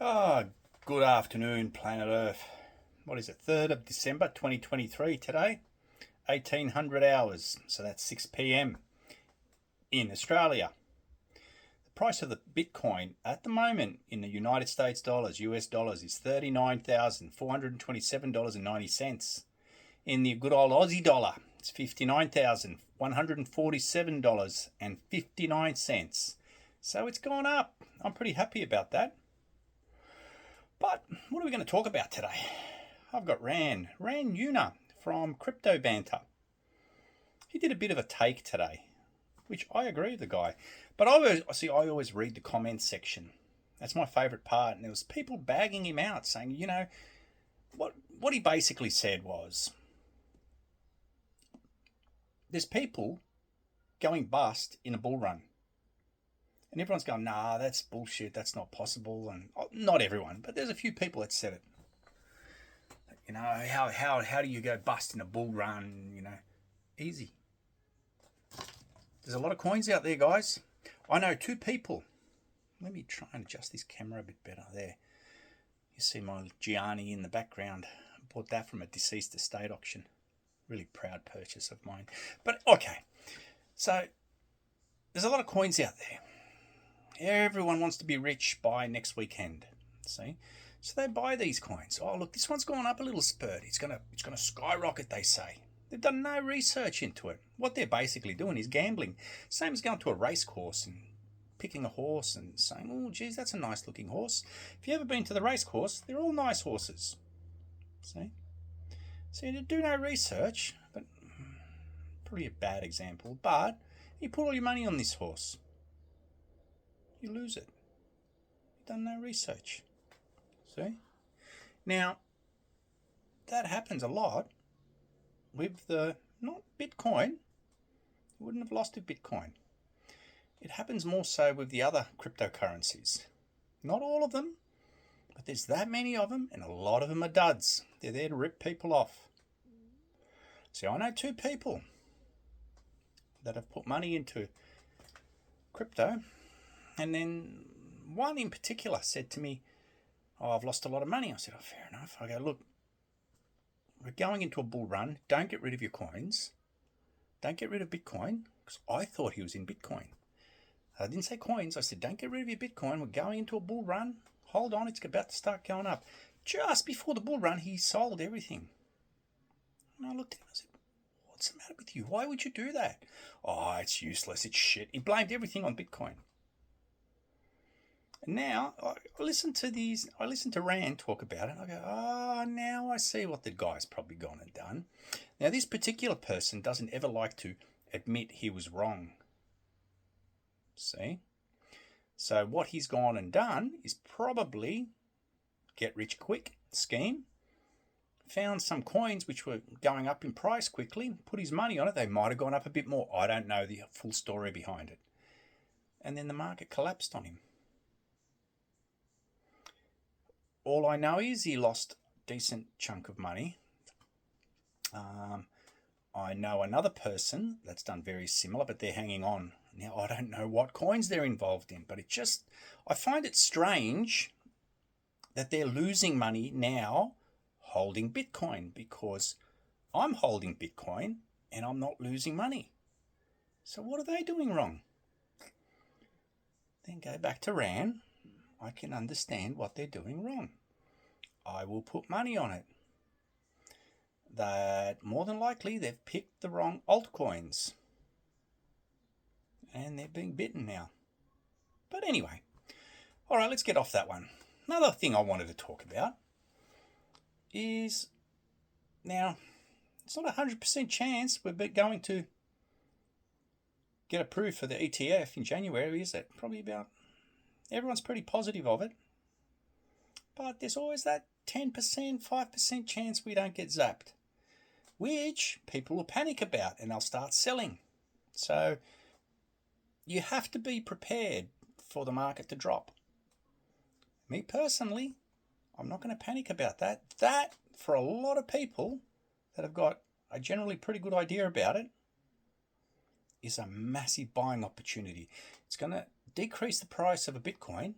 Ah, good afternoon, planet Earth. What is it, 3rd of December 2023 today? 1800 hours, so that's 6 p.m. in Australia. The price of the Bitcoin at the moment in the United States dollars, US dollars, is $39,427.90. In the good old Aussie dollar, it's $59,147.59. So it's gone up. I'm pretty happy about that. But what are we going to talk about today? I've got Ran Una from Crypto Banter. He did a bit of a take today, which I agree with the guy. But I always read the comments section. That's my favourite part. And there was people bagging him out saying, what he basically said was, there's people going bust in a bull run. And everyone's going, nah, that's bullshit. That's not possible. And not everyone, but there's a few people that said it. How do you go bust in a bull run? Easy. There's a lot of coins out there, guys. I know two people. Let me try and adjust this camera a bit better. There. You see my Gianni in the background. I bought that from a deceased estate auction. Really proud purchase of mine. But okay. So there's a lot of coins out there. Everyone wants to be rich by next weekend. See? So they buy these coins. Oh, look, this one's gone up a little spurt. It's gonna skyrocket, they say. They've done no research into it. What they're basically doing is gambling. Same as going to a race course and picking a horse and saying, oh, geez, that's a nice looking horse. If you've ever been to the race course, they're all nice horses. See? So you do no research, but probably a bad example, but you put all your money on this horse. You lose it. You've done no research. See? Now, that happens a lot with not Bitcoin. You wouldn't have lost with Bitcoin. It happens more so with the other cryptocurrencies. Not all of them, but there's that many of them, and a lot of them are duds. They're there to rip people off. See, I know two people that have put money into crypto, and then one in particular said to me, oh, I've lost a lot of money. I said, oh, fair enough. I go, look, we're going into a bull run. Don't get rid of your coins. Don't get rid of Bitcoin, because I thought he was in Bitcoin. I didn't say coins. I said, don't get rid of your Bitcoin. We're going into a bull run. Hold on, it's about to start going up. Just before the bull run, he sold everything. And I looked at him and I said, what's the matter with you? Why would you do that? Oh, it's useless. It's shit. He blamed everything on Bitcoin. And now I listen to Rand talk about it. And I go, oh, now I see what the guy's probably gone and done. Now, this particular person doesn't ever like to admit he was wrong. See? So what he's gone and done is probably get rich quick scheme. Found some coins which were going up in price quickly, put his money on it. They might have gone up a bit more. I don't know the full story behind it. And then the market collapsed on him. All I know is he lost a decent chunk of money. I know another person that's done very similar, but they're hanging on. Now, I don't know what coins they're involved in, but I find it strange that they're losing money now holding Bitcoin, because I'm holding Bitcoin and I'm not losing money. So what are they doing wrong? Then go back to Ran. I can understand what they're doing wrong. I will put money on it. That more than likely they've picked the wrong altcoins. And they're being bitten now. But anyway, all right, let's get off that one. Another thing I wanted to talk about is, now, it's not a 100% chance we're going to get approved for the ETF in January, is it? Probably about, everyone's pretty positive of it. But there's always that 10%, 5% chance we don't get zapped, which people will panic about and they'll start selling. So you have to be prepared for the market to drop. Me personally, I'm not going to panic about that. That, for a lot of people that have got a generally pretty good idea about it, is a massive buying opportunity. It's going to decrease the price of a Bitcoin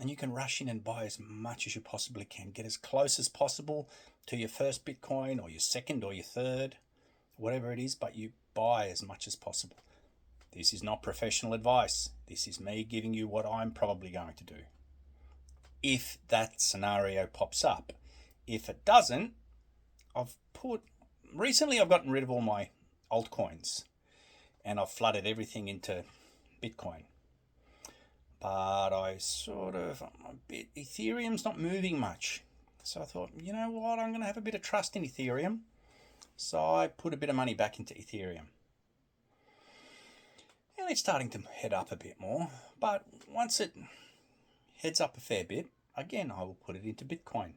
And you can rush in and buy as much as you possibly can. Get as close as possible to your first Bitcoin or your second or your third, whatever it is, but you buy as much as possible. This is not professional advice. This is me giving you what I'm probably going to do, if that scenario pops up. If it doesn't, recently I've gotten rid of all my altcoins and I've flooded everything into Bitcoin. But Ethereum's not moving much. So I thought, you know what, I'm going to have a bit of trust in Ethereum. So I put a bit of money back into Ethereum. And it's starting to head up a bit more. But once it heads up a fair bit, again, I will put it into Bitcoin.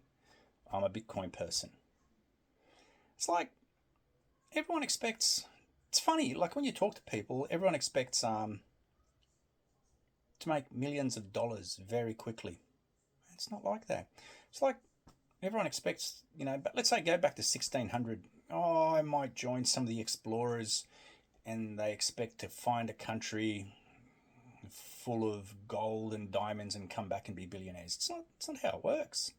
I'm a Bitcoin person. It's like everyone expects, it's funny, like when you talk to people, everyone expects to make millions of dollars very quickly. It's not like that. It's like everyone expects, but let's say go back to 1600. Oh, I might join some of the explorers and they expect to find a country full of gold and diamonds and come back and be billionaires. It's not how it works.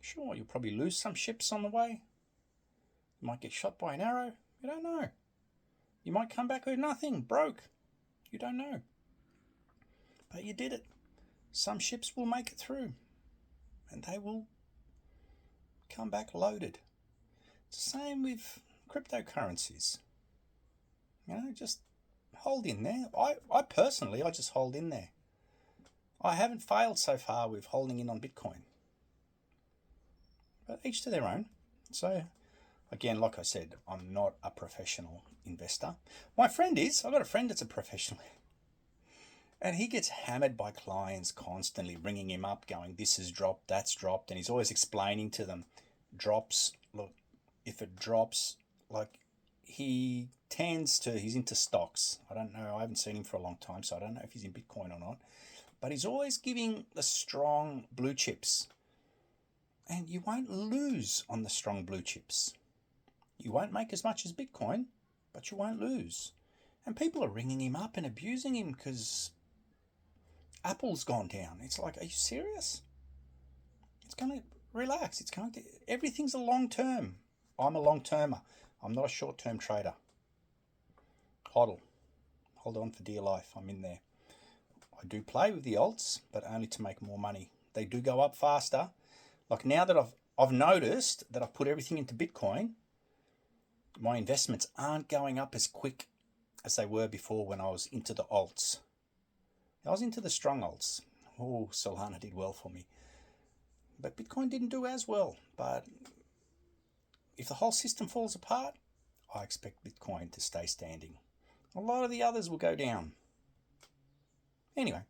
Sure, you'll probably lose some ships on the way. You might get shot by an arrow. You don't know. You might come back with nothing, broke. You don't know. But you did it. Some ships will make it through. And they will come back loaded. It's the same with cryptocurrencies. Just hold in there. I personally just hold in there. I haven't failed so far with holding in on Bitcoin. But each to their own. So, again, like I said, I'm not a professional investor. My friend is. I've got a friend that's a professional. And he gets hammered by clients constantly ringing him up going, this has dropped, that's dropped. And he's always explaining to them, drops, look, if it drops, like he's into stocks. I don't know. I haven't seen him for a long time, so I don't know if he's in Bitcoin or not. But he's always giving the strong blue chips. And you won't lose on the strong blue chips. You won't make as much as Bitcoin, but you won't lose. And people are ringing him up and abusing him because Apple's gone down. It's like, are you serious? It's going to relax. Everything's a long term. I'm a long termer. I'm not a short term trader. HODL. Hold on for dear life. I'm in there. I do play with the alts, but only to make more money. They do go up faster. Like now that I've noticed that I've put everything into Bitcoin, my investments aren't going up as quick as they were before when I was into the alts. I was into the strong alts. Oh, Solana did well for me. But Bitcoin didn't do as well. But if the whole system falls apart, I expect Bitcoin to stay standing. A lot of the others will go down. Anyway,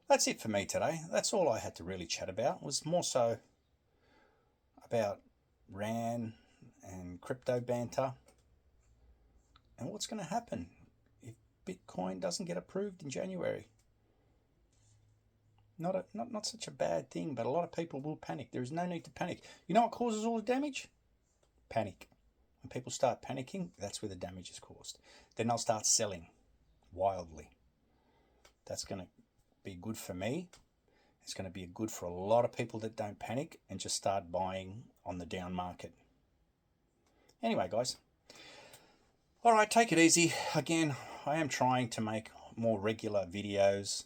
that's it for me today. That's all I had to really chat about. It was more so about RAN and crypto banter and what's going to happen if Bitcoin doesn't get approved in January. Not such a bad thing, but a lot of people will panic. There is no need to panic. You know what causes all the damage? Panic. When people start panicking, that's where the damage is caused. Then they'll start selling wildly. That's going to be good for me. It's going to be good for a lot of people that don't panic and just start buying on the down market. Anyway, guys. All right, take it easy. Again, I am trying to make more regular videos.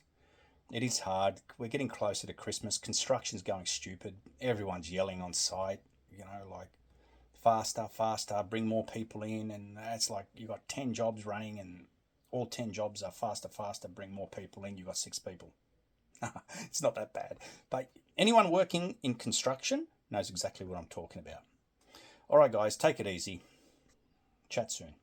It is hard. We're getting closer to Christmas. Construction's going stupid. Everyone's yelling on site, like faster, bring more people in. And it's like you've got 10 jobs running and all 10 jobs are faster, bring more people in. You've got 6 people. It's not that bad. But anyone working in construction knows exactly what I'm talking about. All right, guys, take it easy. Chat soon.